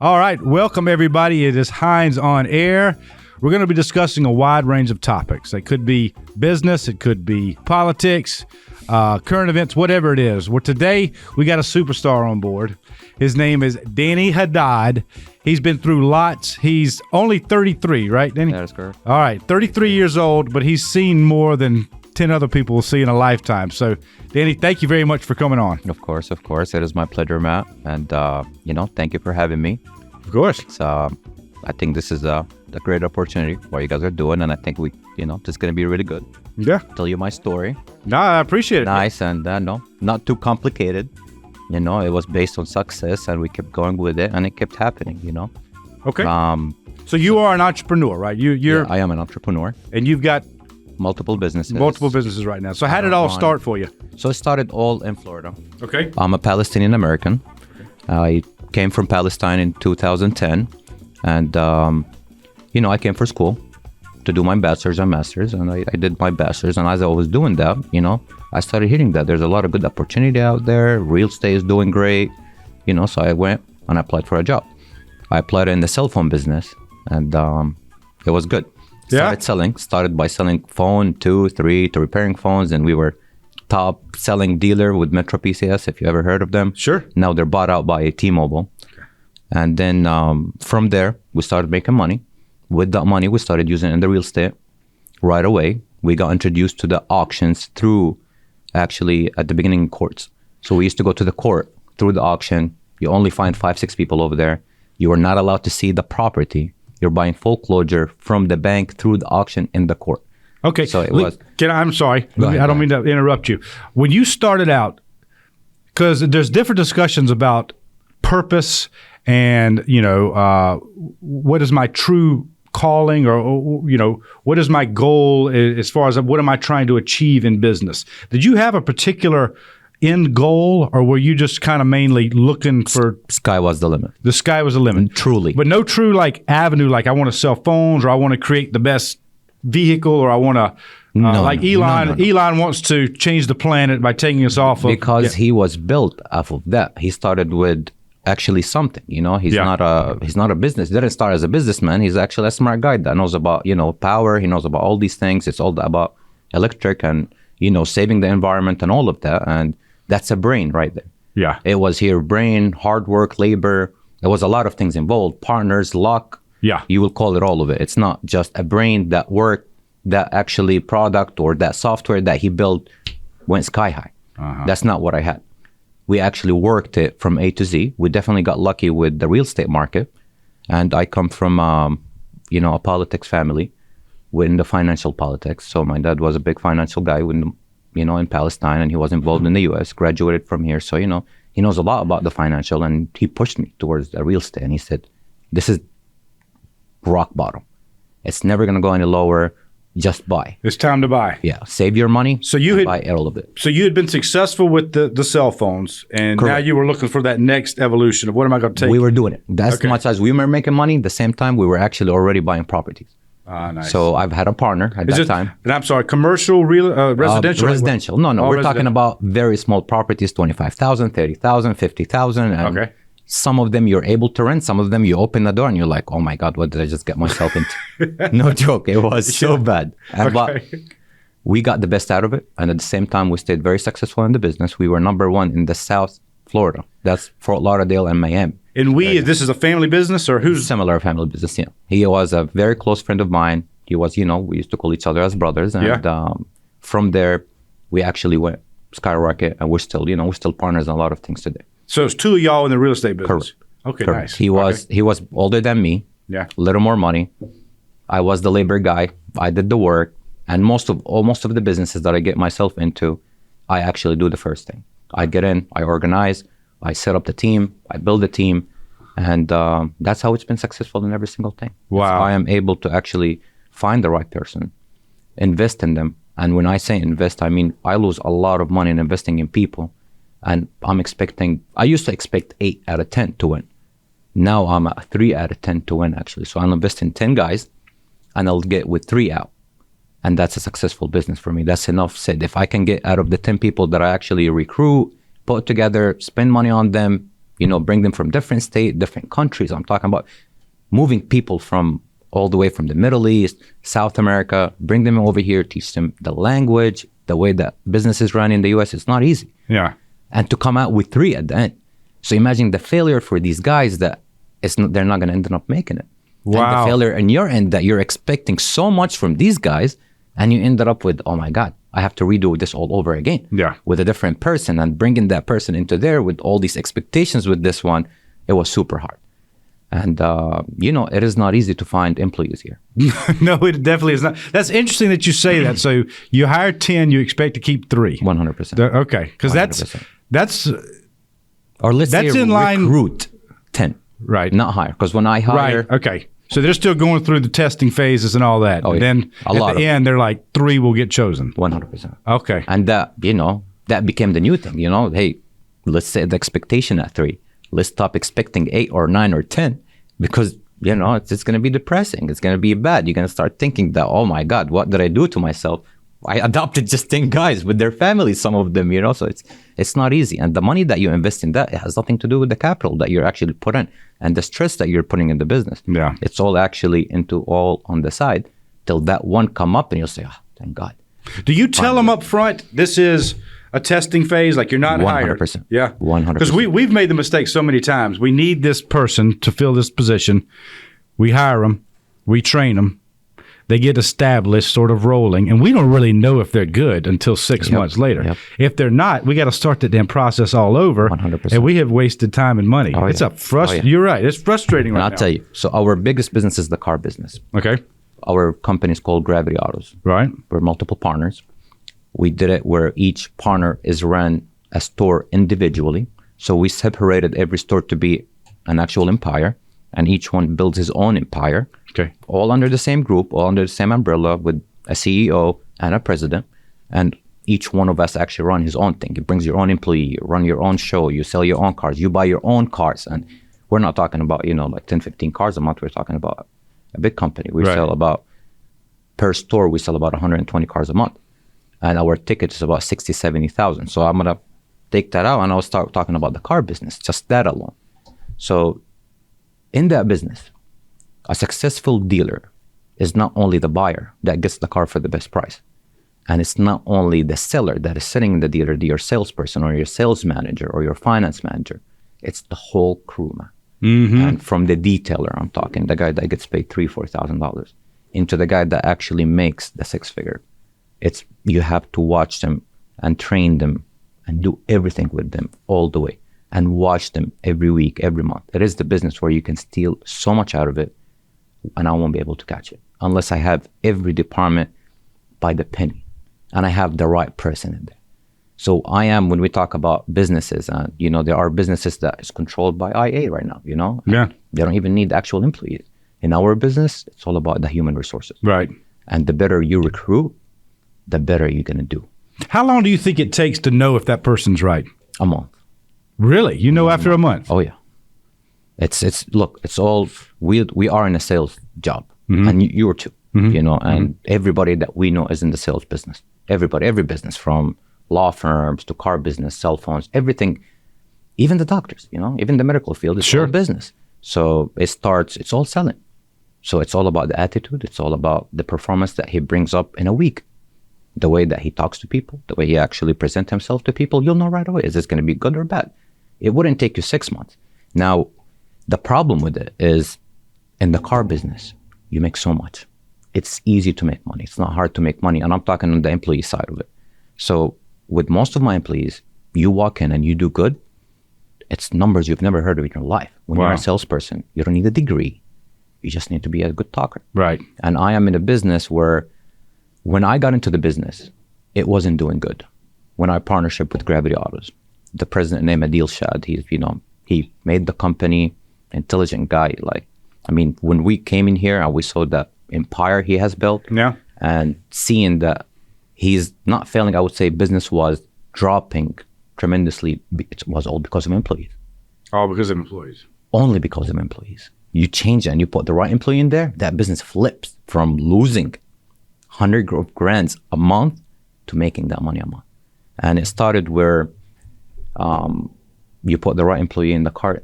All right, welcome everybody. It is Hines on Air. We're going to be discussing a wide range of topics. It could be business, it could be politics, current events, whatever it is. Well, today we got a superstar on board. His name is Danny Hadad. He's been through lots. He's only 33, right, Danny? That is correct. All right, 33 years old, but he's seen more than 10 other people will see in a lifetime. So, Danny, thank you very much for coming on. Of course. It is my pleasure, Matt. And, thank you for having me. Of course. I think this is a great opportunity, what you guys are doing. And I think it's going to be really good. Yeah. Tell you my story. No, I appreciate it. Nice and, not too complicated. It was based on success and we kept going with it and it kept happening, Okay. So you are an entrepreneur, right? Yeah, I am an entrepreneur. And you've got multiple businesses. Right now. So how did it all start for you? So it started all in Florida. Okay. I'm a Palestinian American. I came from Palestine in 2010. And, I came for school to do my bachelor's and master's. And I did my bachelor's. And as I was doing that, I started hearing that there's a lot of good opportunity out there. Real estate is doing great. So I went and applied for a job. I applied in the cell phone business. And it was good. Started by selling phone 2, 3 to repairing phones, and we were top selling dealer with Metro PCS, if you ever heard of them. Sure. Now they're bought out by T-Mobile. Okay. And then from there, we started making money. With that money, we started using it in the real estate right away. We got introduced to the auctions through, actually, at the beginning, courts. So we used to go to the court through the auction. You only find 5, 6 people over there. You are not allowed to see the property. You're buying foreclosure from the bank through the auction in the court. Okay. So it was. I'm sorry. I don't mean to interrupt you. When you started out, because there's different discussions about purpose and, what is my true calling or, what is my goal as far as what am I trying to achieve in business? Did you have a particular end goal, or were you just kind of mainly looking for? Sky was the limit. The sky was the limit. Truly. But no true avenue, like I want to sell phones, or I want to create the best vehicle, or I want to, Elon. No. Elon wants to change the planet by taking us off of. Because he was built off of that. He started with actually something, he's not a business. He didn't start as a businessman. He's actually a smart guy that knows about, power. He knows about all these things. It's all about electric and, saving the environment and all of that. And that's a brain right there. Yeah. It was here, brain, hard work, labor. There was a lot of things involved, partners, luck. Yeah. You will call it all of it. It's not just a brain that worked, that actually product or that software that he built went sky high. Uh-huh. That's not what I had. We actually worked it from A to Z. We definitely got lucky with the real estate market. And I come from, a politics family in the financial politics. So my dad was a big financial guy in Palestine, and he was involved in the U.S., graduated from here. So, he knows a lot about the financial, and he pushed me towards the real estate. And he said, this is rock bottom. It's never going to go any lower. Just buy. It's time to buy. Yeah. Save your money. So you had buy all of it. So you had been successful with the cell phones, and Correct. Now you were looking for that next evolution of what am I going to take? We were doing it. That's much as we were making money. At the same time, we were actually already buying properties. Nice. So I've had a partner at that time. And I'm sorry, commercial, real, residential? Residential. No. We're talking about very small properties, 25,000, 30,000, 50,000. Okay. Some of them you're able to rent. Some of them you open the door and you're like, oh my God, what did I just get myself into? No joke. It was so bad. But we got the best out of it. And at the same time, we stayed very successful in the business. We were number 1 in the South Florida. That's Fort Lauderdale and Miami. And this is a family business, or who's? Similar family business, yeah. He was a very close friend of mine. He was, we used to call each other as brothers. And from there, we actually went skyrocket. And we're still partners in a lot of things today. So it's 2 of y'all in the real estate business. Correct. Okay, Correct. nice. He was older than me. Yeah. A little more money. I was the labor guy. I did the work. And most of the businesses that I get myself into, I actually do the first thing. I get in, I organize, I set up the team, I build the team. And that's how it's been successful in every single thing. Wow. I am able to actually find the right person, invest in them. And when I say invest, I mean, I lose a lot of money in investing in people. And I used to expect 8 out of 10 to win. Now I'm at 3 out of 10 to win, actually. So I'll invest in 10 guys and I'll get with 3 out. And that's a successful business for me. That's enough said. If I can get out of the 10 people that I actually recruit, put together, spend money on them, bring them from different states, different countries. I'm talking about moving people from all the way from the Middle East, South America, bring them over here, teach them the language, the way that businesses run in the US. It's not easy. Yeah. And to come out with 3 at the end. So imagine the failure for these guys that they're not going to end up making it. Wow. And the failure in your end that you're expecting so much from these guys, and you ended up with, oh my God, I have to redo this all over again. Yeah. With a different person, and bringing that person into there with all these expectations with this one, it was super hard. And, it is not easy to find employees here. No, it definitely is not. That's interesting that you say that. So you hire 10, you expect to keep 3. 100%. Okay. Because that's or let's say in line, recruit 10. Right. Not hire. Because when I hire. Right. Okay. So they're still going through the testing phases and all that. Oh, and yeah. then at the end, they're like 3 will get chosen. 100%. Okay. And that became the new thing, Hey, let's set the expectation at 3. Let's stop expecting 8 or 9 or 10 because, it's going to be depressing. It's going to be bad. You're going to start thinking that, oh my God, what did I do to myself? I adopted just 10 guys with their families, some of them, so it's not easy. And the money that you invest in that, it has nothing to do with the capital that you're actually put in and the stress that you're putting in the business. Yeah. It's all actually all on the side till that one come up and you'll say, thank God. Do you tell them up front, this is a testing phase, like you're not 100%. hired? Yeah. 100%. Because we've made the mistake so many times. We need this person to fill this position. We hire them. We train them. They get established, sort of rolling, and we don't really know if they're good until 6 months later. Yep. If they're not, we got to start the damn process all over, 100%. and we have wasted time and money. Oh, it's yeah. You're right. It's frustrating right now. And I'll tell you. So our biggest business is the car business. Okay. Our company is called Gravity Autos. Right. We're multiple partners. We did it where each partner is run a store individually. So we separated every store to be an actual empire, and each one builds his own empire. Okay. All under the same group, all under the same umbrella with a CEO and a president. And each one of us actually run his own thing. It brings your own employee, you run your own show, you sell your own cars, you buy your own cars. And we're not talking about, like 10, 15 cars a month. We're talking about a big company. We sell about, per store, we sell about 120 cars a month. And our ticket is about 60, 70,000. So I'm going to take that out and I'll start talking about the car business, just that alone. So in that business, a successful dealer is not only the buyer that gets the car for the best price. And it's not only the seller that is sitting in the dealer, your salesperson or your sales manager or your finance manager. It's the whole crew, man. Mm-hmm. And from the detailer, I'm talking, the guy that gets paid $3,000, $4,000, into the guy that actually makes the 6-figure. You have to watch them and train them and do everything with them all the way and watch them every week, every month. It is the business where you can steal so much out of it and I won't be able to catch it unless I have every department by the penny and I have the right person in there. So when we talk about businesses, there are businesses that is controlled by IA right now, Yeah. They don't even need actual employees. In our business, it's all about the human resources. Right. And the better you recruit, the better you're going to do. How long do you think it takes to know if that person's right? A month. Really? After a month? Oh, yeah. It's all, we are in a sales job. Mm-hmm. And you are too, and everybody that we know is in the sales business. Every business from law firms to car business, cell phones, everything, even the doctors, even the medical field is all business. So it's all selling. So it's all about the attitude. It's all about the performance that he brings up in a week. The way that he talks to people, the way he actually presents himself to people, you'll know right away, is this going to be good or bad? It wouldn't take you 6 months. Now, the problem with it is in the car business, you make so much. It's easy to make money. It's not hard to make money. And I'm talking on the employee side of it. So with most of my employees, you walk in and you do good, it's numbers you've never heard of in your life. When you're a salesperson, you don't need a degree. You just need to be a good talker. Right. And I am in a business where when I got into the business, it wasn't doing good. When I partnership with Gravity Autos, the president named Adil Shad, he made the company, intelligent guy. When we came in here and we saw that empire he has built, and seeing that he's not failing, I would say business was dropping tremendously. It was all because of employees. All because of employees. Only because of employees. You change it and you put the right employee in there, that business flips from losing 100 grand a month to making that money a month. And it started where you put the right employee in the car,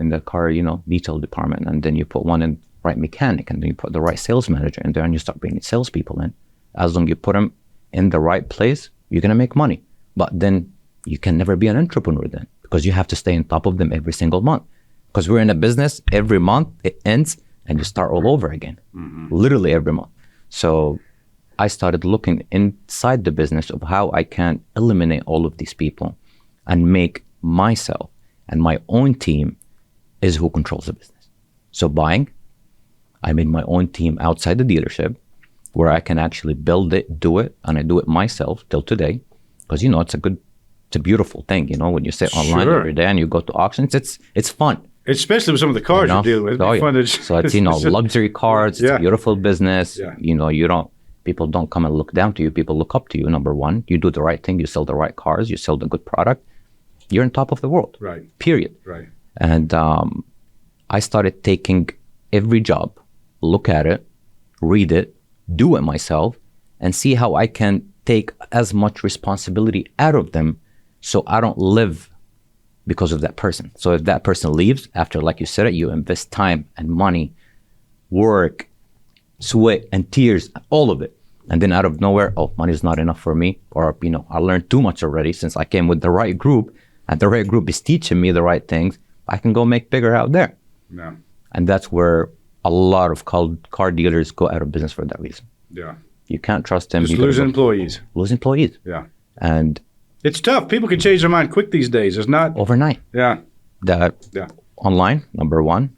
detail department, and then you put one in right mechanic, and then you put the right sales manager in there, and you start bringing salespeople in. As long as you put them in the right place, you're going to make money. But then you can never be an entrepreneur then, because you have to stay on top of them every single month. Because we're in a business, every month it ends and you start all over again, literally every month. So I started looking inside the business of how I can eliminate all of these people and make myself and my own team is who controls the business. So buying, I made my own team outside the dealership where I can actually build it, do it, and I do it myself till today. Because, it's a beautiful thing, when you sit online every day and you go to auctions, it's fun. Especially with some of the cars you're dealing with. So it's, luxury cars, it's a beautiful business. Yeah. People don't come and look down to you. People look up to you, number one. You do the right thing. You sell the right cars. You sell the good product. You're on top of the world. Right. Period. Right. And I started taking every job, look at it, read it, do it myself, and see how I can take as much responsibility out of them so I don't live because of that person. So if that person leaves after, like you said it, you invest time and money, work, sweat and tears, all of it. And then out of nowhere, money's not enough for me. Or, I learned too much already since I came with the right group and the right group is teaching me the right things. I can go make bigger out there. Yeah. And that's where a lot of car dealers go out of business for that reason. Yeah. You can't trust them. Just lose employees. Lose employees. Yeah. And it's tough. People can change their mind quick these days. It's not overnight. Yeah. Online, number one,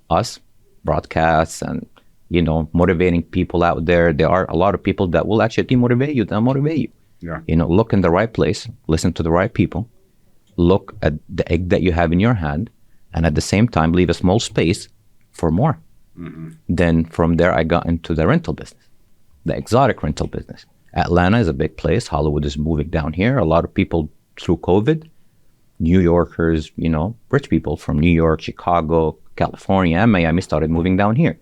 us, broadcasts and, motivating people out there. There are a lot of people that will actually demotivate you, they'll motivate you. Yeah. Look in the right place, listen to the right people, look at the egg that you have in your hand, and at the same time, leave a small space for more. Then from there, I got into the rental business, the exotic rental business. Atlanta is a big place. Hollywood is moving down here. A lot of people through COVID, New Yorkers, rich people from New York, Chicago, California, and Miami started moving down here.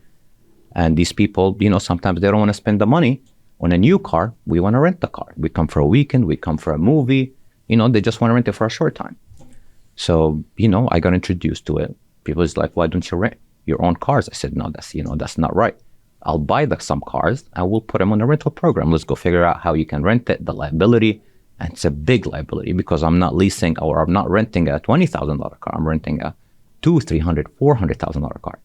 And these people, sometimes they don't want to spend the money on a new car. We want to rent the car. We come for a weekend. We come for a movie. They just want to rent it for a short time. So, I got introduced to it. People is like, why don't you rent your own cars? I said, no, that's not right. I'll buy some cars and we'll put them on a rental program. Let's go figure out how you can rent it, the liability. And it's a big liability because I'm not leasing or I'm not renting a $20,000 car. I'm renting a $200,000, $300,000, $400,000 car.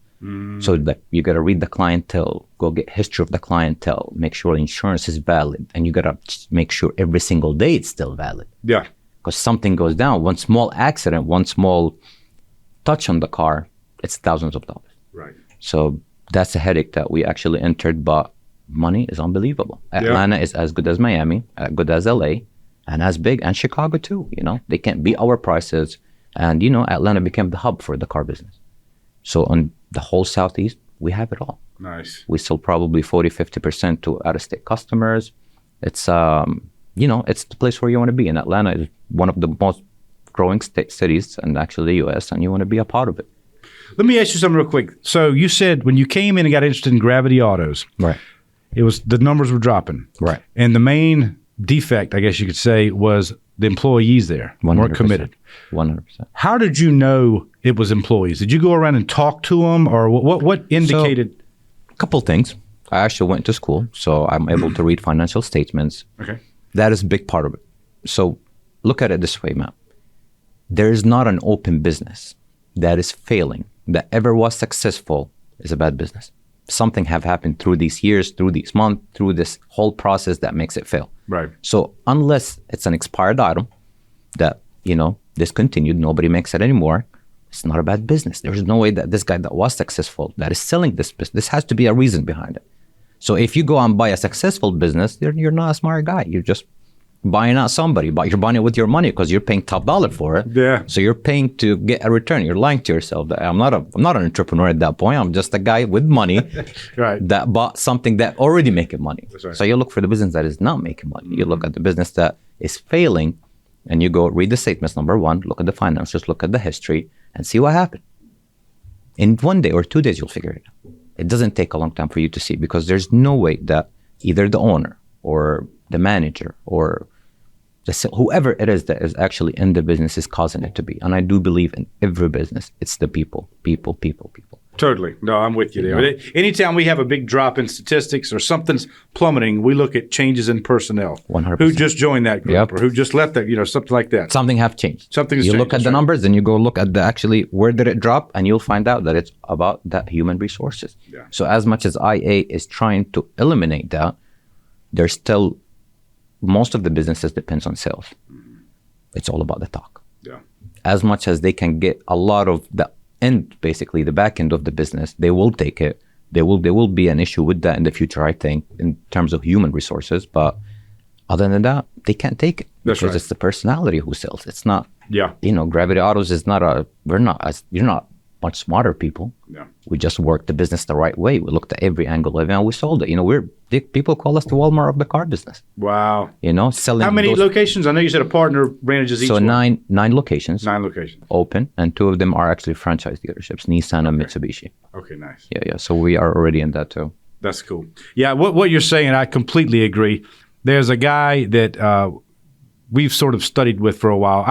So that you got to read the clientele, go get history of the clientele, make sure the insurance is valid. And you got to make sure every single day it's still valid. Yeah. Because something goes down, one small accident, one small touch on the car, it's thousands of dollars. Right. So that's a headache that we actually entered, but money is unbelievable. Atlanta is as good as Miami, as good as LA, and as big, and Chicago too. They can't beat our prices. And, Atlanta became the hub for the car business. So on the whole Southeast, we have it all. Nice. We sell probably 40, 50% to out-of-state customers. It's, it's the place where you want to be. And Atlanta is one of the most growing cities in actually the U.S., and you want to be a part of it. Let me ask you something real quick. So you said when you came in and got interested in Gravity Autos, right? It was the numbers were dropping, right? And the main defect, I guess you could say, was the employees there 100%, weren't committed. 100%. How did you know it was employees? Did you go around and talk to them, or what indicated? So, a couple things. I actually went to school, so I'm able to read financial statements. Okay, that is a big part of it. So look at it this way, Matt. There is not an open business that is failing, that ever was successful is a bad business. Something have happened through these years, through these months, through this whole process that makes it fail. Right. So unless it's an expired item that, discontinued, nobody makes it anymore, it's not a bad business. There's no way that this guy that was successful, that is selling this business, this has to be a reason behind it. So if you go and buy a successful business, you're not a smart guy. You're just buying out somebody, but you're buying it with your money because you're paying top dollar for it. Yeah. So you're paying to get a return. You're lying to yourself. That I'm not an entrepreneur at that point. I'm just a guy with money right. that bought something that already making money. Right. So you look for the business that is not making money. You look at the business that is failing, and you go read the statements. Number one, look at the financials, look at the history, and see what happened. In 1 day or 2 days, you'll figure it out. It doesn't take a long time for you to see, because there's no way that either the owner or the manager or Whoever it is that is actually in the business is causing it to be. And I do believe in every business, it's the people. Totally. No, I'm with you there. Anytime we have a big drop in statistics or something's plummeting, we look at changes in personnel. 100%. Who just joined that group or who just left that, something like that. Something have changed. Something's you changed. look at the numbers and you go look at where did it drop, and you'll find out that it's about that human resources. Yeah. So as much as IA is trying to eliminate that, there's still most of the businesses depends on sales. Mm-hmm. It's all about the talk. Yeah. As much as they can get a lot of the end, basically the back end of the business, they will take it. There will be an issue with that in the future, I think, in terms of human resources. But other than that, they can't take it. That's because right. It's the personality who sells. It's not, Yeah. Gravity Autos is not you're not much smarter people. Yeah. We just worked the business the right way. We looked at every angle of it and we sold it. People call us the Walmart of the car business. Wow. Selling. How many locations? I know you said a partner manages each So one. nine locations. 9 locations. Open, and 2 of them are actually franchise dealerships, Nissan and Mitsubishi. Okay, nice. Yeah. So we are already in that too. That's cool. Yeah, what you're saying, I completely agree. There's a guy that we've sort of studied with for a while.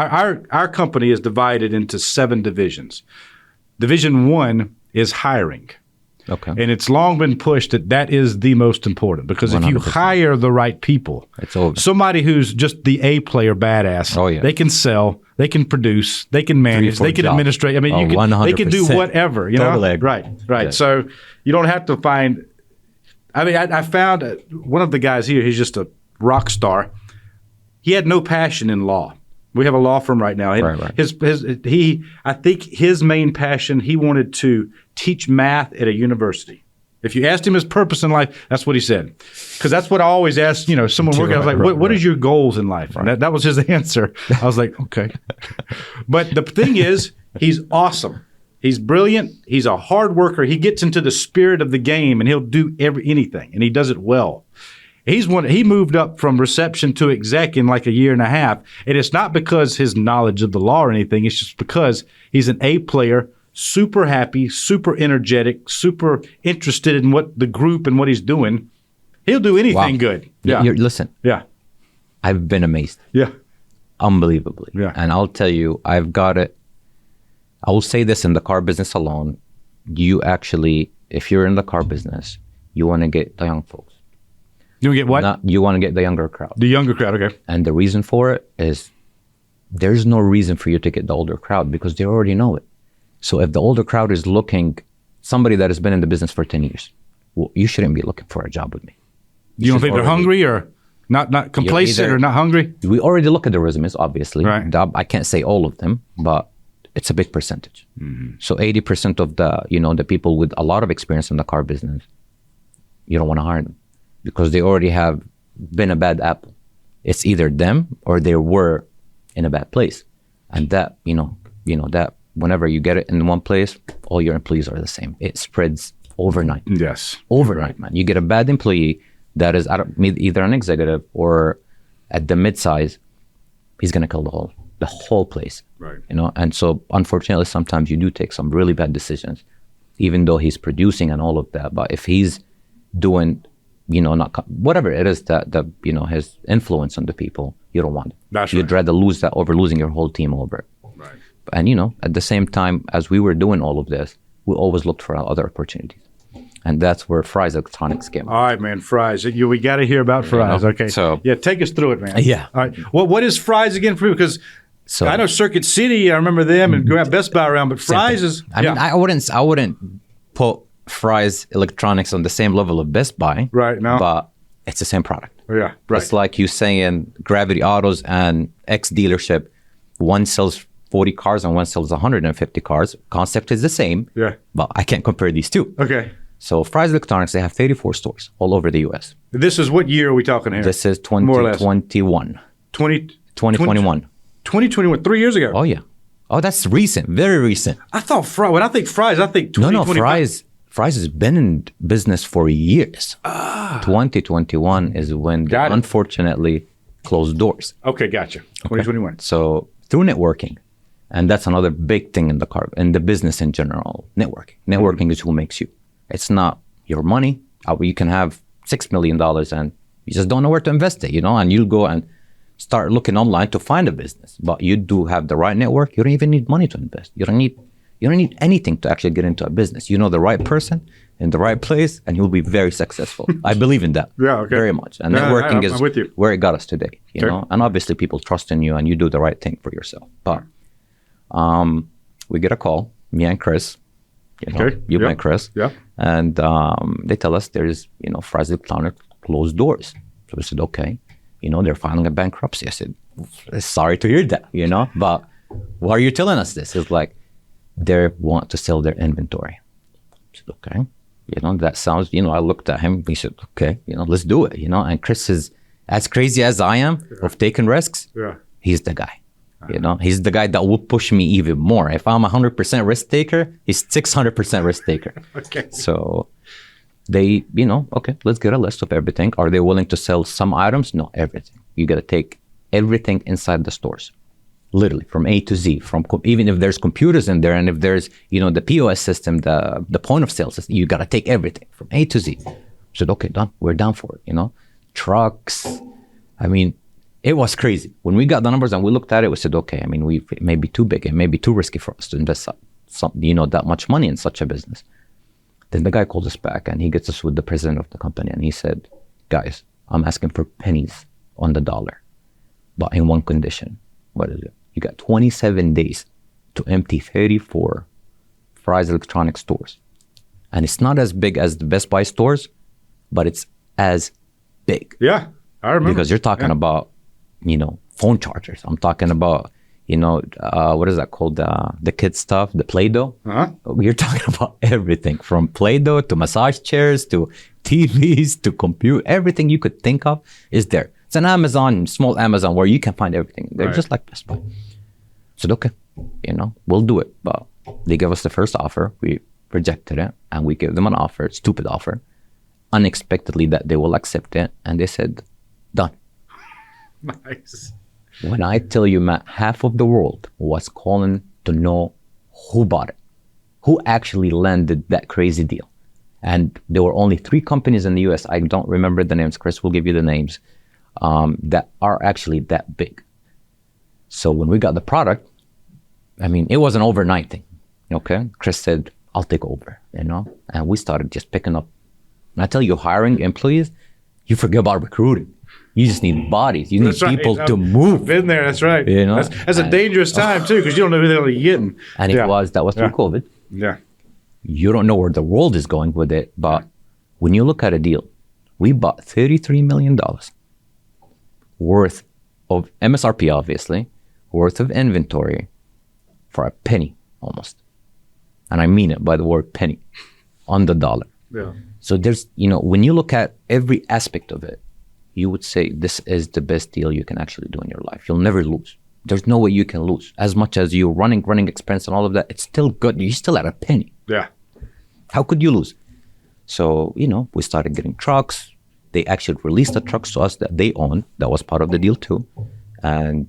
Our company is divided into 7 divisions. Division 1 is hiring. Okay. And it's long been pushed that is the most important, because if you 100%. hire the right people, It's over. somebody who's just the A player badass, Oh, yeah. they can sell, they can produce, they can manage, 3-4 they can jobs. administrate. I mean, they can do 100%. whatever, Totally agree. Right. Yeah. So you don't have to find. I mean, I found one of the guys here. He's just a rock star. He had no passion in law. We have a law firm right now. Right. I think his main passion, he wanted to teach math at a university. If you asked him his purpose in life, that's what he said. Because that's what I always ask, someone working. I was like, what is your goals in life? And that was his answer. I was like, okay. But the thing is, he's awesome. He's brilliant. He's a hard worker. He gets into the spirit of the game, and he'll do anything, and he does it well. He moved up from reception to exec in like a year and a half. And it's not because his knowledge of the law or anything. It's just because he's an A player, super happy, super energetic, super interested in what the group and what he's doing. He'll do anything good. Yeah. Listen, Yeah. I've been amazed. Yeah. Unbelievably. Yeah. And I'll tell you, I've got it. I will say this, in the car business alone, you actually, if you're in the car business, you want to get the young folks. You get what? You want to get the younger crowd. The younger crowd, okay. And the reason for it is there's no reason for you to get the older crowd, because they already know it. So if the older crowd is looking, somebody that has been in the business for 10 years, well, you shouldn't be looking for a job with me. You don't think they're hungry or not complacent or not hungry? We already look at the resumes, obviously. Right. I can't say all of them, but it's a big percentage. Mm-hmm. So 80% of the people with a lot of experience in the car business, you don't want to hire them, because they already have been a bad apple. It's either them or they were in a bad place. And that, that whenever you get it in one place, all your employees are the same. It spreads overnight. Yes. Overnight, man. You get a bad employee that is either an executive or at the mid-size, he's going to kill the whole place. Right. And so unfortunately, sometimes you do take some really bad decisions, even though he's producing and all of that. But if he's doing, not whatever it is that his influence on the people, you don't want it. That's You'd rather lose that over losing your whole team over it. Right. And at the same time, as we were doing all of this, we always looked for other opportunities. And that's where Fry's Electronics came. All right, man. Fry's. We got to hear about Fry's. Okay. So take us through it, man. Yeah. All right. What is Fry's again for you? Because I know Circuit City. I remember them and going out Best Buy around. But Fry's is. I mean, I wouldn't put Fry's Electronics on the same level of Best Buy. Right. No. But it's the same product. Yeah. Right. It's like you saying Gravity Autos and X dealership. One sells 40 cars and one sells 150 cars. Concept is the same. Yeah. But I can't compare these two. Okay. So Fry's Electronics, they have 34 stores all over the U.S. This is what year are we talking here? This is More or less. 2021. 2021. 2021, 3 years ago. Oh, yeah. Oh, that's recent. Very recent. I thought when I think Fry's, I think 2025. No, Fry's has been in business for years. 2021 is when they unfortunately closed doors. Okay, gotcha. 2021. So through networking, and that's another big thing in the business in general, networking. Networking is who makes you. It's not your money. You can have $6 million and you just don't know where to invest it, and you'll go and start looking online to find a business. But you do have the right network. You don't even need money to invest. You don't need anything to actually get into a business. You know the right person in the right place, and you'll be very successful. I believe in that very much. And networking is where it got us today. You know, and obviously people trust in you, and you do the right thing for yourself. But we get a call, me and Chris. You know, you met Chris. And they tell us there's, Fry's Electronic closed doors. So we said, okay. They're filing a bankruptcy. I said, sorry to hear that, but why are you telling us this? It's like, they want to sell their inventory. I said, okay. That sounds, I looked at him. He said, okay, let's do it, And Chris is as crazy as I am of taking risks. He's the guy. He's the guy that will push me even more. If I'm 100% risk taker, he's 600% risk taker. So they, okay, let's get a list of everything. Are they willing to sell some items? No, everything. You got to take everything inside the stores, literally from A to Z. Even if there's computers in there, and if there's, the POS system, the point of sale system, you got to take everything from A to Z. I said, okay, done. We're down for it. Trucks. I mean, it was crazy. When we got the numbers and we looked at it, we said, okay, it may be too big. It may be too risky for us to invest that much money in such a business. Then the guy called us back and he gets us with the president of the company. And he said, guys, I'm asking for pennies on the dollar, but in one condition. What is it? You got 27 days to empty 34 Fry's Electronic stores. And it's not as big as the Best Buy stores, but it's as big. Yeah, I remember. Because you're talking about, phone chargers. I'm talking about, what is that called? The kids stuff, the Play-Doh. You're talking about everything from Play-Doh to massage chairs to TVs to compute. Everything you could think of is there. It's an Amazon, small Amazon, where you can find everything. They're just like Best Buy. I said, okay, we'll do it. But they gave us the first offer. We rejected it. And we gave them an offer, stupid offer, unexpectedly that they will accept it. And they said, done. Nice. When I tell you, Matt, half of the world was calling to know who bought it, who actually landed that crazy deal. And there were only 3 companies in the US, I don't remember the names, Chris will give you the names, that are actually that big. So when we got the product, it was an overnight thing, okay? Chris said, I'll take over, And we started just picking up. And I tell you, hiring employees, you forget about recruiting. You just need bodies. You need people to move. I've been there. That's right. That's a dangerous time too, because you don't know who they'll be getting. And that was through COVID. Yeah. You don't know where the world is going with it, but when you look at a deal, we bought $33 million worth of MSRP, obviously, worth of inventory for a penny almost. And I mean it by the word penny, on the dollar. Yeah. So there's, when you look at every aspect of it, you would say this is the best deal you can actually do in your life. You'll never lose. There's no way you can lose. As much as you're running expense and all of that, it's still good. You're still at a penny. Yeah. How could you lose? So, we started getting trucks. They actually released the trucks to us that they own. That was part of the deal too. And,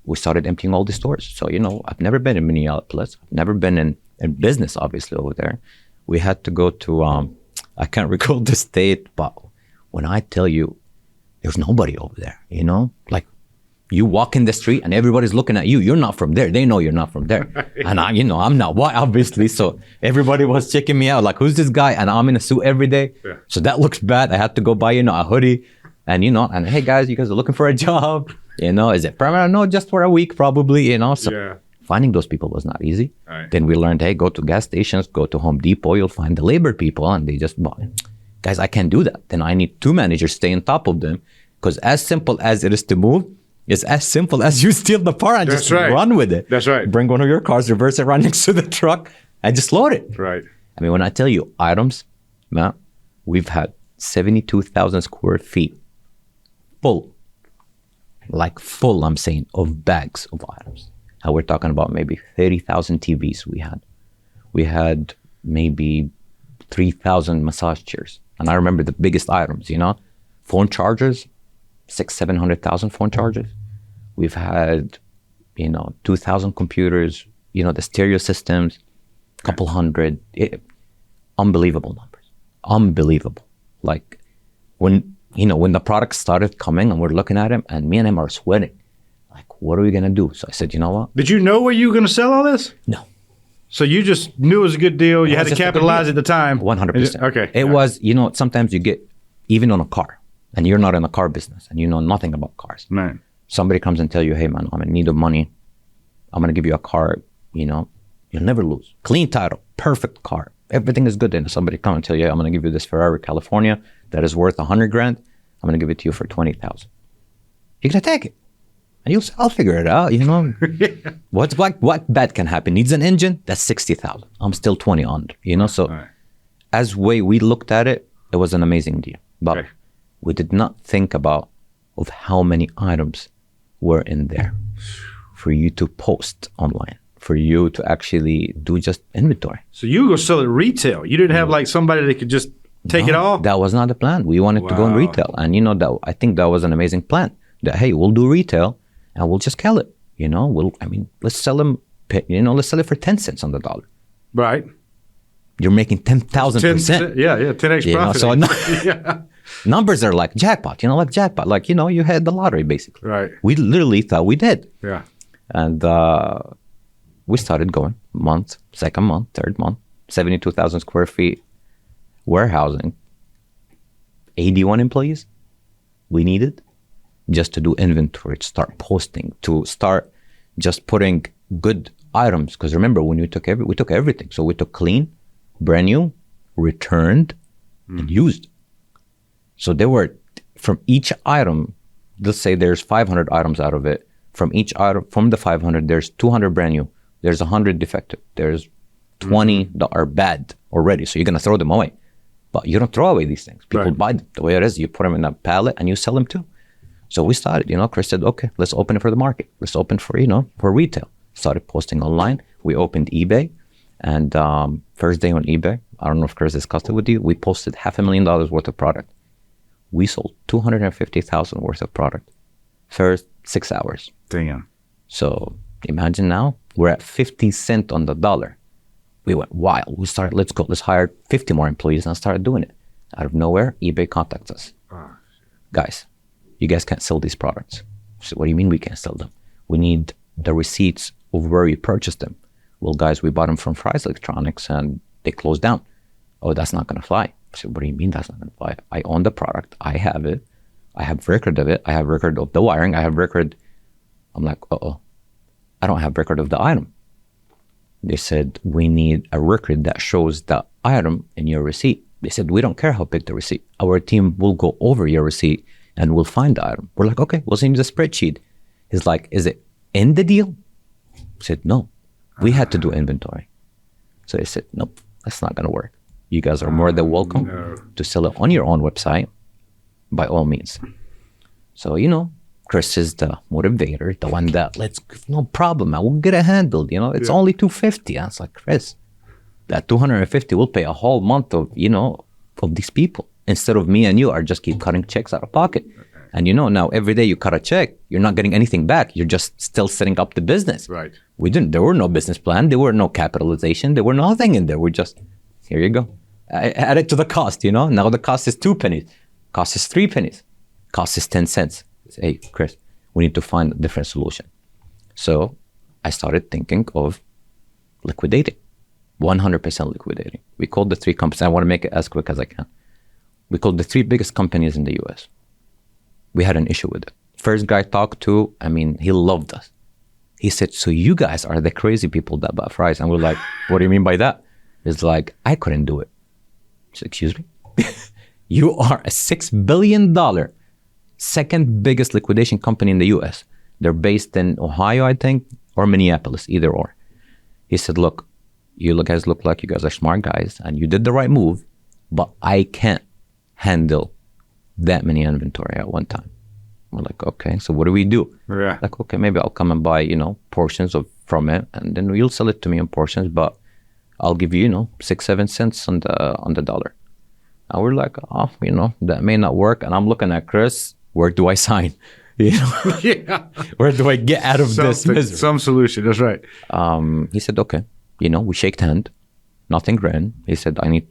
we started emptying all the stores. So, I've never been in Minneapolis. I've never been in business, obviously, over there. We had to go to, I can't recall the state, but when I tell you, there's nobody over there, like you walk in the street and everybody's looking at you. You're not from there. They know you're not from there. And I'm not white, obviously. So everybody was checking me out. Like, who's this guy? And I'm in a suit every day. Yeah. So that looks bad. I had to go buy, a hoodie and, and hey guys, you guys are looking for a job, is it permanent? No, just for a week, probably, So finding those people was not easy. Right. Then we learned, hey, go to gas stations, go to Home Depot, you'll find the labor people. And they just bought it. Guys, I can't do that. Then I need 2 managers stay on top of them, because as simple as it is to move, it's as simple as you steal the part and just run with it. That's right. Bring one of your cars, reverse it, run next to the truck, and just load it. Right. When I tell you items, Matt, we've had 72,000 square feet full, I'm saying, of bags of items. And we're talking about maybe 30,000 TVs we had. We had maybe 3,000 massage chairs. And I remember the biggest items, phone chargers, 700,000 phone chargers. We've had, 2,000 computers, the stereo systems, a couple hundred, unbelievable numbers. Unbelievable. Like when when the product started coming and we're looking at him and me and him are sweating, like, what are we going to do? So I said, you know what? Did you know where you were going to sell all this? No. So you just knew it was a good deal. You had to capitalize at the time. 100%. Okay. It was, sometimes you get, even on a car, and you're not in the car business and you know nothing about cars. Right. Somebody comes and tell you, hey man, I'm in need of money. I'm going to give you a car, you'll never lose. Clean title, perfect car. Everything is good. And somebody come and tell you, hey, I'm going to give you this Ferrari, California, that is worth $100,000. I'm going to give it to you for $20,000. You're going to take it. And you'll say, I'll figure it out, What bad can happen? Needs an engine? That's $60,000. I'm still 20 under, So right. As way we looked at it, it was an amazing deal. But okay. We did not think about of how many items were in there for you to post online, for you to actually do just inventory. So you were going to sell it retail. You didn't have like somebody that could just take it off? That was not the plan. We wanted to go in retail. And that I think that was an amazing plan. That, hey, we'll do retail and we'll just kill it. Let's sell them, let's sell it for 10 cents on the dollar. Right. You're making 10,000%. Yeah, 10x profit. So numbers are like jackpot, like jackpot. Like, you had the lottery basically. Right. We literally thought we did. Yeah. And we started going month, second month, third month, 72,000 square feet warehousing, 81 employees we needed just to do inventory, to start posting, to start just putting good items. Because remember, when we took everything. So we took clean, brand new, returned, and used. So there were, from each item, let's say there's 500 items out of it. From each item, from the 500, there's 200 brand new. There's 100 defective. There's 20 that are bad already. So you're going to throw them away. But you don't throw away these things. People buy them the way it is. You put them in a pallet and you sell them too. So we started, Chris said, okay, let's open it for the market. Let's open for, for retail. Started posting online. We opened eBay. And first day on eBay, I don't know if Chris discussed it with you, we posted $500,000 worth of product. We sold $250,000 worth of product. First 6 hours. Damn. So imagine now, we're at 50 cents on the dollar. We went wild. We started, let's hire 50 more employees and started doing it. Out of nowhere, eBay contacts us. Oh, guys, you guys can't sell these products. So what do you mean we can't sell them? We need the receipts of where you purchased them. Well, guys, we bought them from Fry's Electronics and they closed down. Oh, that's not going to fly. I said, what do you mean that's not going to fly? I own the product. I have it. I have record of it. I have record of the wiring. I have record. I'm like, I don't have record of the item. They said, we need a record that shows the item in your receipt. They said, we don't care how big the receipt. Our team will go over your receipt and we'll find the item. We're like, okay, we'll send you the spreadsheet. He's like, is it in the deal? I said, no. We had to do inventory. So they said, nope, that's not going to work. You guys are more than welcome to sell it on your own website, by all means. So, Chris is the motivator, the one that, no problem, man, we'll get it handled. It's only $250. I was like, Chris, that $250 will pay a whole month of, of these people. Instead of me and you are just keep cutting checks out of pocket. And now every day you cut a check, you're not getting anything back. You're just still setting up the business. Right. There were no business plan. There were no capitalization. There were nothing in there. We're just, here you go. I add it to the cost, Now the cost is 2 pennies. Cost is 3 pennies. Cost is 10 cents. Hey, Chris, we need to find a different solution. So I started thinking of liquidating, 100% liquidating. We called the 3 companies. I want to make it as quick as I can. We called the 3 biggest companies in the US. We had an issue with it. First guy I talked to, he loved us. He said, so you guys are the crazy people that buy Fry's. And we're like, what do you mean by that? It's like, I couldn't do it. I said, excuse me? You are a $6 billion second biggest liquidation company in the US. They're based in Ohio, I think, or Minneapolis, either or. He said, look, you guys look like you guys are smart guys and you did the right move, but I can't handle that many inventory at one time. We're like, okay, so what do we do? Yeah. Like, okay, maybe I'll come and buy, portions from it and then you'll sell it to me in portions, but I'll give you, 6-7 cents on the dollar. And we're like, that may not work. And I'm looking at Chris, where do I sign? Yeah. Where do I get out of this misery? Some solution, that's right. He said, okay, we shaked hand, nothing grand. He said, I need,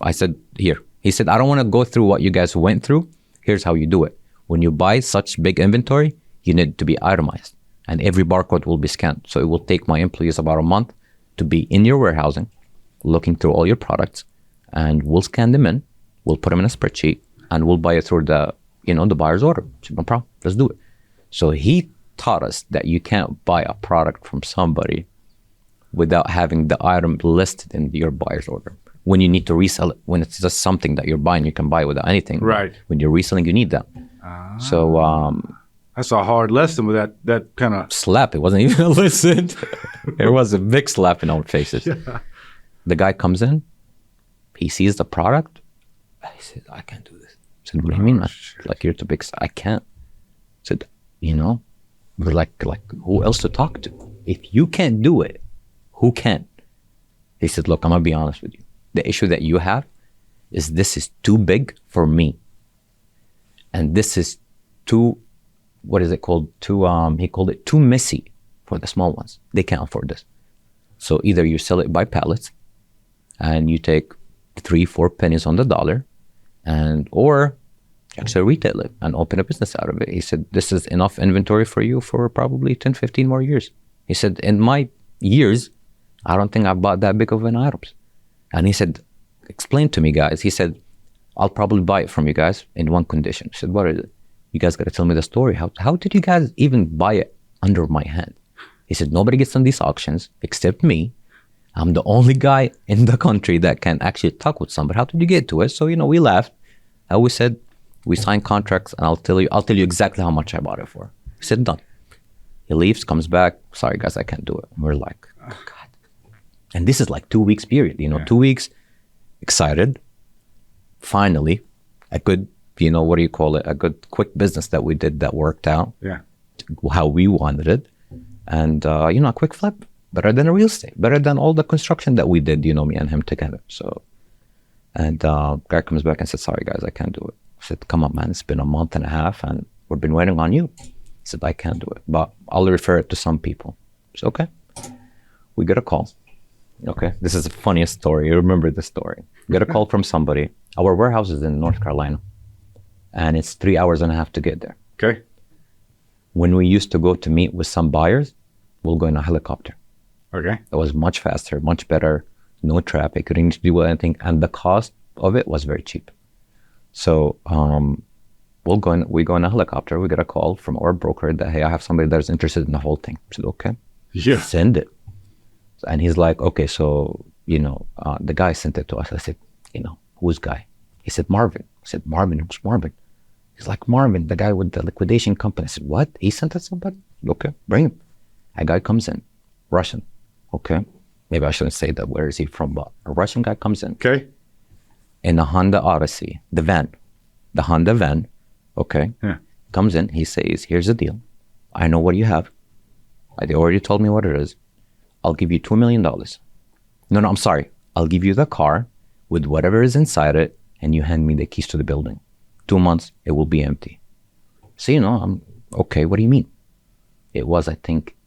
I said, here. He said, I don't want to go through what you guys went through. here's how you do it. When you buy such big inventory, you need to be itemized. And every barcode will be scanned. So it will take my employees about a month to be in your warehousing, looking through all your products, and we'll scan them in, we'll put them in a spreadsheet, and we'll buy it through the buyer's order. So no problem, let's do it. So he taught us that you can't buy a product from somebody without having the item listed in your buyer's order. When you need to resell it, when it's just something that you're buying, you can buy without anything. Right. When you're reselling, you need that. So that's a hard lesson with that kind of slap. It wasn't even a lesson. It was a big slap in our faces. Yeah. The guy comes in, he sees the product. He said, I can't do this. I said, what do you mean? Like, you're too big. I can't. I said, we're like, who else to talk to? If you can't do it, who can? He said, look, I'm going to be honest with you. The issue that you have is this is too big for me. And this is too, what is it called? He called it too messy for the small ones. They can't afford this. So either you sell it by pallets and you take 3-4 pennies on the dollar, or actually retail it and open a business out of it. He said, this is enough inventory for you for probably 10, 15 more years. He said, in my years, I don't think I bought that big of an items. And he said, explain to me, guys. He said, I'll probably buy it from you guys in one condition. I said, what is it? You guys got to tell me the story. How did you guys even buy it under my hand? He said, nobody gets on these auctions except me. I'm the only guy in the country that can actually talk with somebody. How did you get to it? So, we laughed. And we said, we signed contracts, and I'll tell you exactly how much I bought it for. He said, done. He leaves, comes back. Sorry, guys, I can't do it. And we're like, oh, God. And this is like 2 weeks period, 2 weeks, excited. Finally, a good, what do you call it? A good quick business that we did that worked out. Yeah. How we wanted it. And, a quick flip. Better than a real estate. Better than all the construction that we did, me and him together. So, and guy comes back and said, sorry, guys, I can't do it. I said, come on, man. It's been a month and a half and we've been waiting on you. He said, I can't do it, but I'll refer it to some people. I said, okay. We get a call. Okay. This is the funniest story. You remember this story. Get a call from somebody. Our warehouse is in North Carolina and it's 3.5 hours to get there. Okay. When we used to go to meet with some buyers, we'll go in a helicopter. Okay. It was much faster, much better, no traffic, you didn't do anything, and the cost of it was very cheap. So we go in a helicopter, we get a call from our broker that, hey, I have somebody that's interested in the whole thing. I said, okay, send it. And he's like, okay, so, the guy sent it to us. I said, who's guy? He said, Marvin. I said, Marvin, who's Marvin? He's like, Marvin, the guy with the liquidation company. I said, what? He sent it somebody? Okay, bring him. A guy comes in, Russian. Okay, maybe I shouldn't say that. Where is he from? But a Russian guy comes in. Okay. In a Honda Odyssey, the Honda van. Okay. Yeah. Comes in. He says, "Here's the deal. I know what you have. They already told me what it is. I'll give you $2 million. No, I'm sorry. I'll give you the car with whatever is inside it, and you hand me the keys to the building. 2 months, it will be empty." So I'm okay. What do you mean? It was, I think,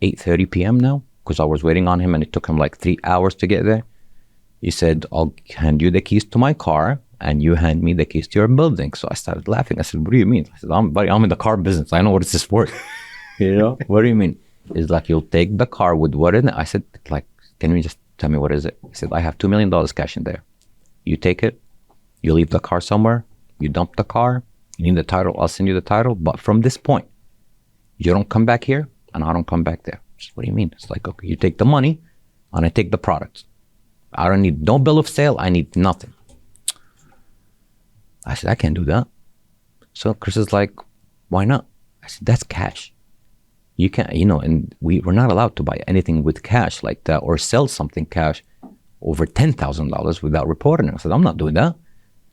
8:30 p.m. now. Because I was waiting on him and it took him like 3 hours to get there. He said, I'll hand you the keys to my car and you hand me the keys to your building. So I started laughing. I said, what do you mean? I said, I'm in the car business. I know what is this for. What do you mean? It's like, you'll take the car with what in it? I said, like, can you just tell me what is it? He said, I have $2 million cash in there. You take it, you leave the car somewhere, you dump the car, you need the title, I'll send you the title. But from this point, you don't come back here and I don't come back there. What do you mean? It's like, okay, you take the money and I take the product. I don't need no bill of sale. I need nothing. I said, I can't do that. So Chris is like, why not? I said, that's cash. You can't, and we're not allowed to buy anything with cash like that or sell something cash over $10,000 without reporting it. I said, I'm not doing that.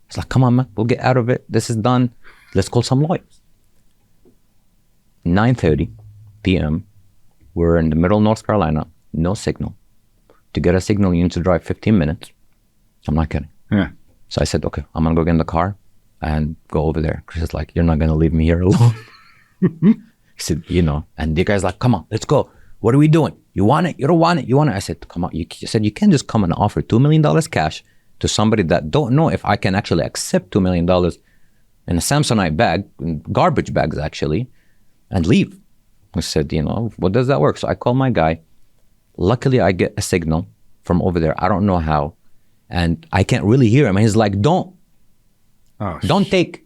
It's like, come on, man, we'll get out of it. This is done. Let's call some lawyers. 9:30 p.m. We're in the middle of North Carolina, no signal. To get a signal, you need to drive 15 minutes. I'm not kidding. Yeah. So I said, okay, I'm going to go get in the car and go over there. Chris is like, you're not going to leave me here alone. He said, and the guy's like, come on, let's go. What are we doing? You want it? You don't want it? You want it? I said, come on. You said, you can't just come and offer $2 million cash to somebody that don't know if I can actually accept $2 million in a Samsonite bag, garbage bags actually, and leave. I said, what does that work? So I call my guy. Luckily, I get a signal from over there. I don't know how. And I can't really hear him. And he's like, don't take.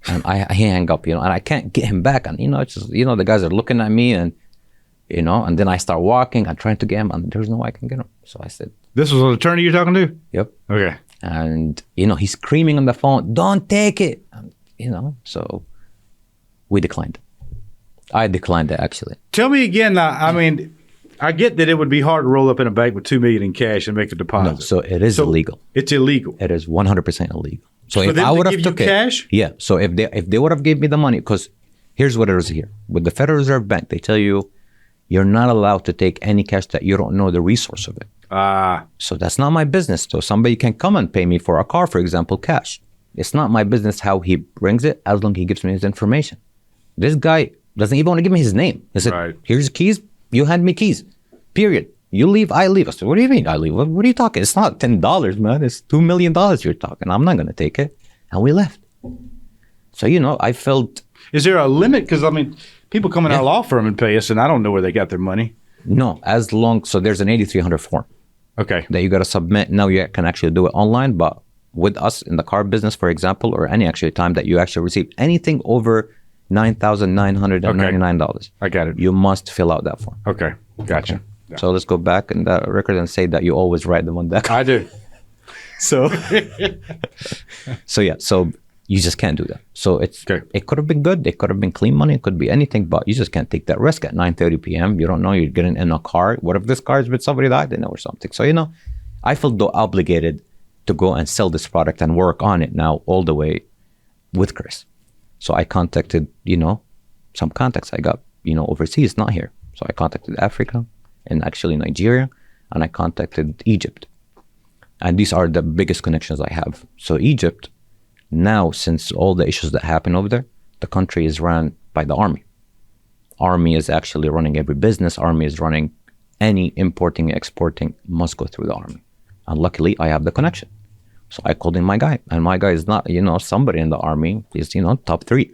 And I hang up, and I can't get him back. And, it's just, the guys are looking at me and, and then I start walking. I'm trying to get him and there's no way I can get him. So I said. This was an attorney you're talking to? Yep. Okay. And, he's screaming on the phone, don't take it. And, so we declined. I declined it, actually. Tell me again, I mean, I get that it would be hard to roll up in a bank with $2 million in cash and make a deposit. No, so it is illegal. It's illegal. It is 100% illegal. So for if them I would to have give took you it, cash? yeah. So if they would have gave me the money, because here's what it is here with the Federal Reserve Bank, they tell you you're not allowed to take any cash that you don't know the resource of it. So that's not my business. So somebody can come and pay me for a car, for example, cash. It's not my business how he brings it, as long as he gives me his information. This guy doesn't even want to give me his name. He said, Here's keys. You hand me keys. Period. You leave, I leave. I said, what do you mean I leave? What are you talking? It's not $10, man. It's $2 million you're talking. I'm not going to take it. And we left. So, I felt... Is there a limit? Because, I mean, people come in our law firm and pay us, and I don't know where they got their money. No, so there's an 8300 form. Okay. That you got to submit. Now you can actually do it online, but with us in the car business, for example, or any actually time that you actually receive anything over $9,999. Okay. I got it. You must fill out that form. Okay. Gotcha. Okay. Yeah. So let's go back in that record and say that you always write them on that. I do. So, so you just can't do that. So it could have been good. It could have been clean money. It could be anything, but you just can't take that risk at 9:30 p.m. You don't know you're getting in a car. What if this car is with somebody that I didn't know or something? So, I felt obligated to go and sell this product and work on it now all the way with Chris. So I contacted, some contacts I got, overseas, not here. So I contacted Africa and actually Nigeria, and I contacted Egypt. And these are the biggest connections I have. So Egypt, now, since all the issues that happen over there, the country is run by the army. Army is actually running every business. Army is running any importing, exporting must go through the army. And luckily, I have the connection. So I called in my guy. And my guy is not, somebody in the army. He's, top 3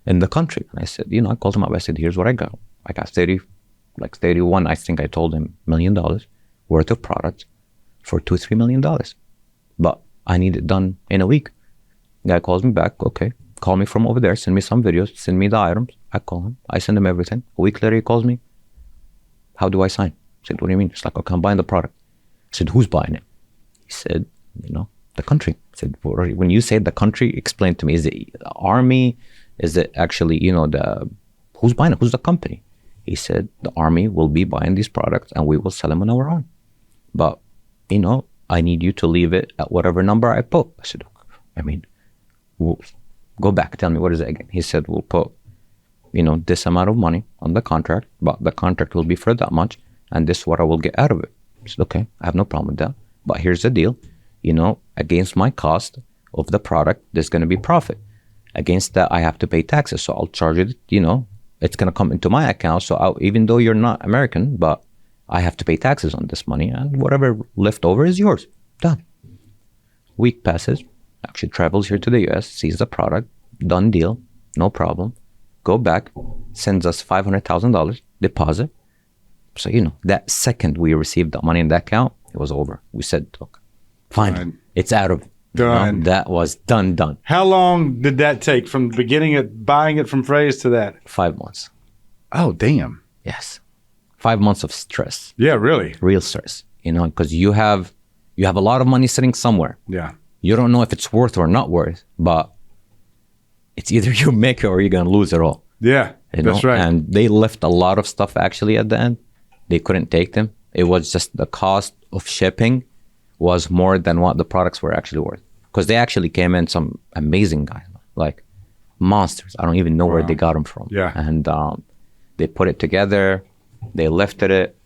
in the country. And I said, I called him up. I said, here's what I got. I got 31, I think I told him, $1 million worth of products for $2-3 million. But I need it done in a week. Guy calls me back. Okay. Call me from over there. Send me some videos. Send me the items. I call him. I send him everything. A week later, he calls me. How do I sign? I said, what do you mean? It's like, okay, I'm buying the product. I said, who's buying it? He said, the country. I said, when you say the country, explain to me. Is it the army? Is it actually, who's buying it? Who's the company? He said, the army will be buying these products and we will sell them on our own. But, I need you to leave it at whatever number I put. I said, we'll go back. Tell me, what is it again? He said, we'll put, this amount of money on the contract, but the contract will be for that much. And this is what I will get out of it. I said, okay, I have no problem with that. But here's the deal. Against my cost of the product, there's going to be profit. Against that, I have to pay taxes. So I'll charge it, it's going to come into my account. So even though you're not American, but I have to pay taxes on this money, and whatever left over is yours. Done. Week passes, actually travels here to the US, sees the product, done deal, no problem. Go back, sends us $500,000 deposit. So, that second we received that money in that account, it was over. We said, look, fine, it's out of done. That was done. How long did that take from the beginning of buying it from phrase to that? 5 months. Oh, damn. Yes. 5 months of stress. Yeah, really. Real stress, because you have a lot of money sitting somewhere. Yeah. You don't know if it's worth or not worth, but it's either you make it or you're going to lose it all. Yeah, that's right. And they left a lot of stuff actually at the end. They couldn't take them. It was just the cost of shipping was more than what the products were actually worth. Because they actually came in some amazing guys, like monsters. I don't even know where they got them from. Yeah. And they put it together. They lifted it.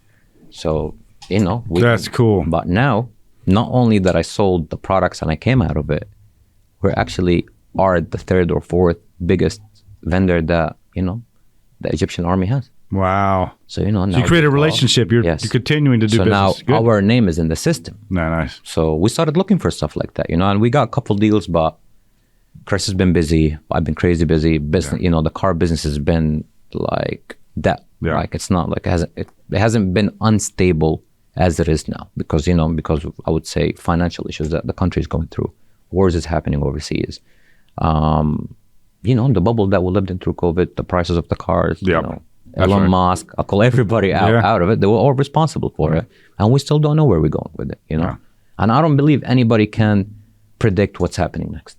So, that's cool. But now, not only that I sold the products and I came out of it, we actually are the 3rd or 4th biggest vendor that, the Egyptian army has. Wow. So, now so you create a relationship. You're continuing to do business. So now our name is in the system. Nice. So we started looking for stuff like that, and we got a couple deals, but Chris has been busy. I've been crazy busy. Business, the car business has been like that. Yeah. Like it's not like it hasn't been unstable as it is now because of, I would say, financial issues that the country is going through. Wars is happening overseas. The bubble that we lived in through COVID, the prices of the cars, Elon Musk, I'll call everybody out of it. They were all responsible for it. And we still don't know where we're going with it, And I don't believe anybody can predict what's happening next.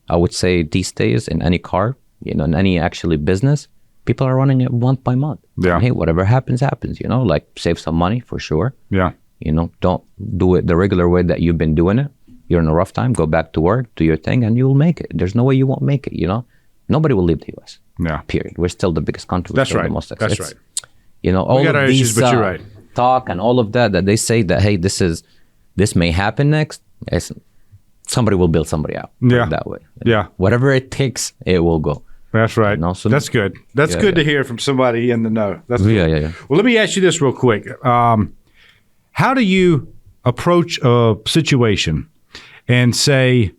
I would say these days in any car, in any actually business, people are running it month by month. Yeah. Hey, whatever happens, like save some money for sure. Yeah. Don't do it the regular way that you've been doing it. You're in a rough time, go back to work, do your thing, and you'll make it. There's no way you won't make it, Nobody will leave the U.S. Yeah. Period. We're still the biggest country. That's right. The most That's right. All of these issues, but you're right. Talk and all of that they say that, hey, this may happen next. Somebody will build somebody out. Yeah. That way. Yeah. Whatever it takes, it will go. That's right. So that's good. That's good to hear from somebody in the know. That's cool. Yeah. Well, let me ask you this real quick. How do you approach a situation and say,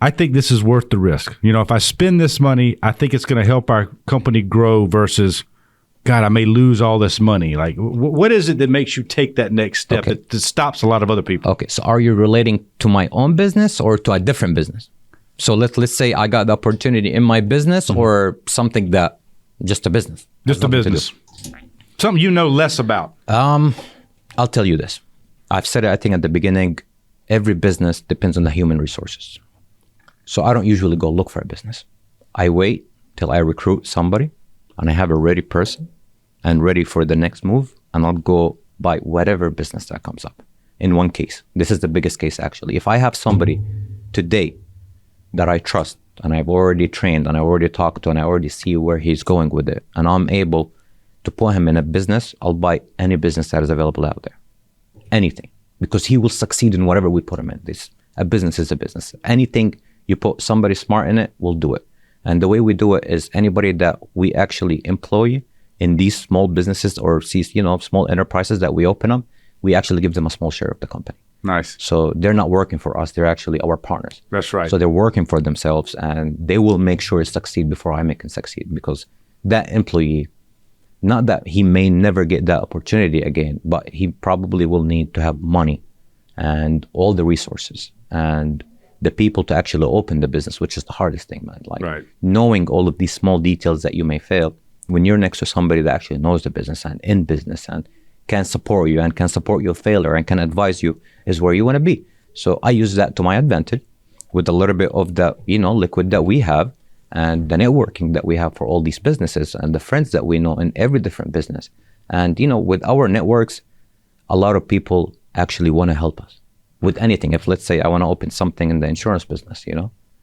I think this is worth the risk? If I spend this money, I think it's going to help our company grow versus, God, I may lose all this money. Like, what is it that makes you take that next step that stops a lot of other people? Okay. So are you relating to my own business or to a different business? So let's say I got the opportunity in my business or something that just a business. Just a business. Something you know less about. I'll tell you this. I've said it, I think, at the beginning. Every business depends on the human resources. So I don't usually go look for a business. I wait till I recruit somebody and I have a ready person and ready for the next move, and I'll go buy whatever business that comes up. In one case, this is the biggest case actually. If I have somebody today that I trust and I've already trained and I already talked to and I already see where he's going with it, and I'm able to put him in a business, I'll buy any business that is available out there. Anything. Because he will succeed in whatever we put him in. A business is a business. Anything you put somebody smart in it, we'll do it. And the way we do it is anybody that we actually employ in these small businesses or small enterprises that we open up, we actually give them a small share of the company. Nice. So they're not working for us. They're actually our partners. That's right. So they're working for themselves and they will make sure it succeed before I make it succeed, because that employee, not that he may never get that opportunity again, but he probably will need to have money and all the resources and the people to actually open the business, which is the hardest thing, man. Like knowing all of these small details that you may fail, when you're next to somebody that actually knows the business and in business and can support you and can support your failure and can advise you, is where you want to be. So I use that to my advantage with a little bit of the, liquid that we have and the networking that we have for all these businesses and the friends that we know in every different business. And, with our networks, a lot of people actually want to help us with anything. If let's say I want to open something in the insurance business,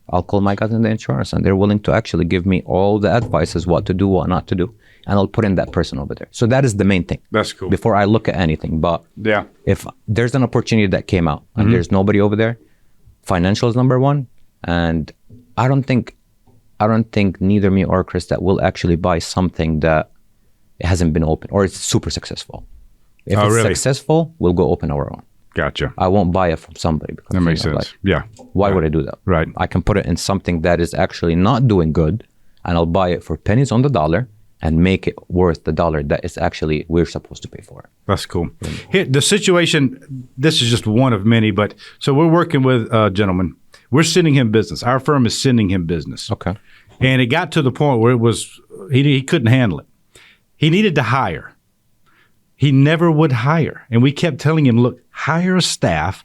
I'll call my guys in the insurance and they're willing to actually give me all the advices, what to do, what not to do. And I'll put in that person over there. So that is the main thing. That's cool. Before I look at anything. But if there's an opportunity that came out and there's nobody over there, financial is number one. And I don't think neither me or Chris that will actually buy something that hasn't been open or it's super successful. If it's successful, we'll go open our own. Gotcha. I won't buy it from somebody. Because, that makes sense. Why would I do that? Right. I can put it in something that is actually not doing good and I'll buy it for pennies on the dollar and make it worth the dollar that is actually we're supposed to pay for it. That's cool. Here, the situation, this is just one of many, but so we're working with a gentleman. We're sending him business. Our firm is sending him business. Okay. And it got to the point where he couldn't handle it. He needed to hire. He never would hire. And we kept telling him, look, hire a staff.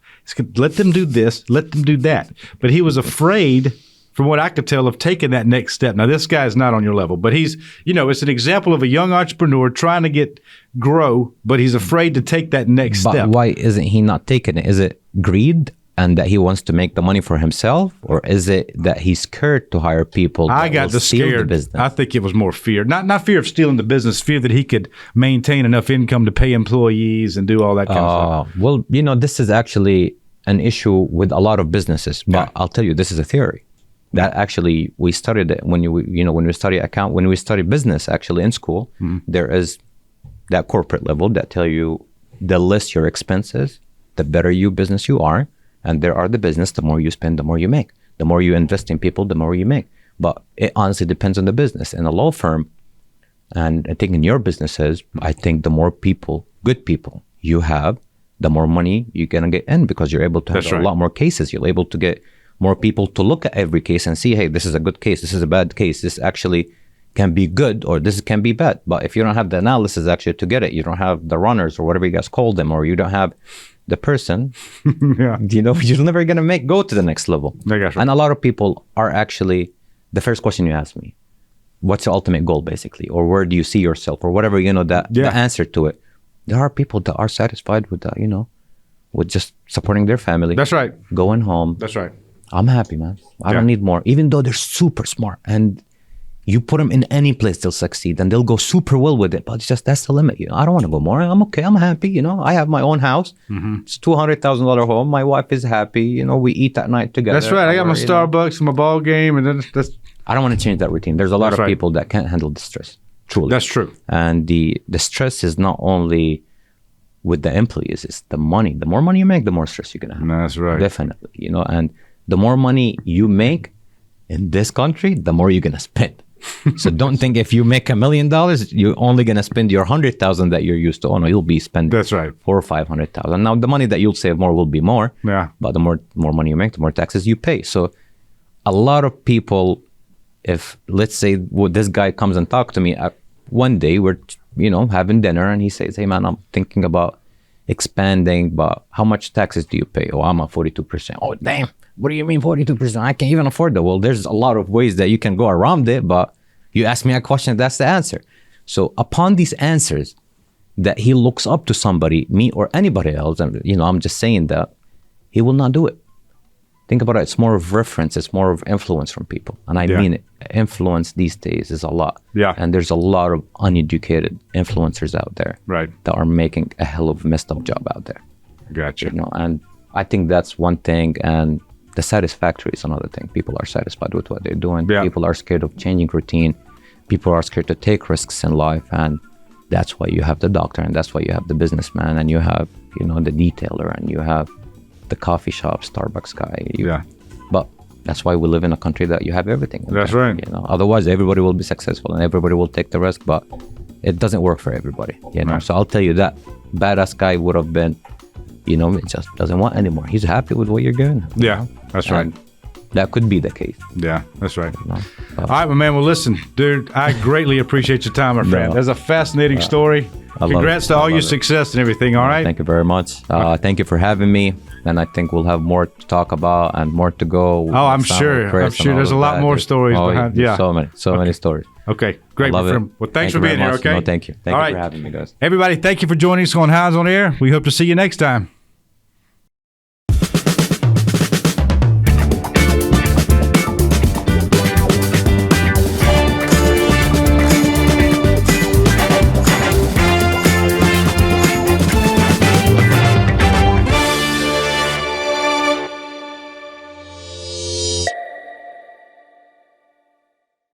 Let them do this. Let them do that. But he was afraid, from what I could tell, of taking that next step. Now, this guy is not on your level, but he's, it's an example of a young entrepreneur trying to grow, but he's afraid to take that next step. But why isn't he not taking it? Is it greed and that he wants to make the money for himself? Or is it that he's scared to hire people that I got will the steal scared. the business? I think it was more fear. Not fear of stealing the business, fear that he could maintain enough income to pay employees and do all that kind of stuff. Well, this is actually an issue with a lot of businesses. But I'll tell you, this is a theory. That actually we studied it when when we study business actually in school. There is that corporate level that tell you the less your expenses, the better business you are, and there are the business. The more you spend, the more you make. The more you invest in people, the more you make. But it honestly depends on the business. In a law firm, and I think in your businesses, I think the more people, good people you have, the more money you're going to get in, because you're able to have a lot more cases. You're able to get more people to look at every case and see, hey, this is a good case, this is a bad case, this actually can be good, or this can be bad. But if you don't have the analysis actually to get it, you don't have the runners or whatever you guys call them, or you don't have the person, you know, you're never going to go to the next level. And a lot of people are actually, the first question you ask me, what's the ultimate goal, basically, or where do you see yourself, or whatever, you know, the answer to it. There are people that are satisfied with that, you know, with just supporting their family. That's right. Going home. That's right. I'm happy, man. I don't need more. Even though they're super smart and you put them in any place, they'll succeed and they'll go super well with it. But it's just, that's the limit. You know, I don't want to go more. I'm okay. I'm happy. You know, I have my own house. It's $200,000 home. My wife is happy. You know, we eat at night together. That's right. I got my Starbucks and my ball game. And then that's. I don't want to change that routine. There's a lot of people that can't handle the stress. Truly. That's true. And the stress is not only with the employees, it's the money. The more money you make, the more stress you're going to have. That's right. Definitely. You know, and the more money you make in this country, the more you're going to spend. So don't think if you make $1 million, you're only going to spend your 100,000 that you're used to. Oh no, you'll be spending that's right 400,000 or 500,000. Now the money that you'll save more will be more. Yeah. But the more money you make, the more taxes you pay. So a lot of people, if let's say this guy comes and talk to me one day, we're having dinner, and he says, "Hey man, I'm thinking about expanding, but how much taxes do you pay?" "Oh, I'm at 42%. "Oh damn. What do you mean 42%? I can't even afford that." Well, there's a lot of ways that you can go around it, but you ask me a question, that's the answer. So upon these answers that he looks up to somebody, me or anybody else, and I'm just saying that, he will not do it. Think about it. It's more of reference. It's more of influence from people. And I mean it. Influence these days is a lot. Yeah. And there's a lot of uneducated influencers out there that are making a hell of a messed up job out there. Gotcha. And I think that's one thing. And the satisfactory is another thing. People are satisfied with what they're doing. Yeah. People are scared of changing routine. People are scared to take risks in life. And that's why you have the doctor, and that's why you have the businessman, and you have, the detailer, and you have the coffee shop, Starbucks guy. But that's why we live in a country that you have everything. That's right. Otherwise, everybody will be successful and everybody will take the risk, but it doesn't work for everybody. Right. So I'll tell you that badass guy would have been, it just doesn't want anymore. He's happy with what you're doing. Yeah, that's right. That could be the case. Yeah, that's right. All right, my man. Well, listen, dude, I greatly appreciate your time, my friend. That's a fascinating story. Congrats to all your success and everything, all right? Thank you very much. Thank you for having me. And I think we'll have more to talk about and more to go. Oh, I'm sure. I'm sure there's a lot more stories behind. Yeah. So many stories. Okay, great. Well, thanks for being here, okay? No, thank you. Thank you for having me, guys. Everybody, thank you for joining us on Hadad on Air. We hope to see you next time.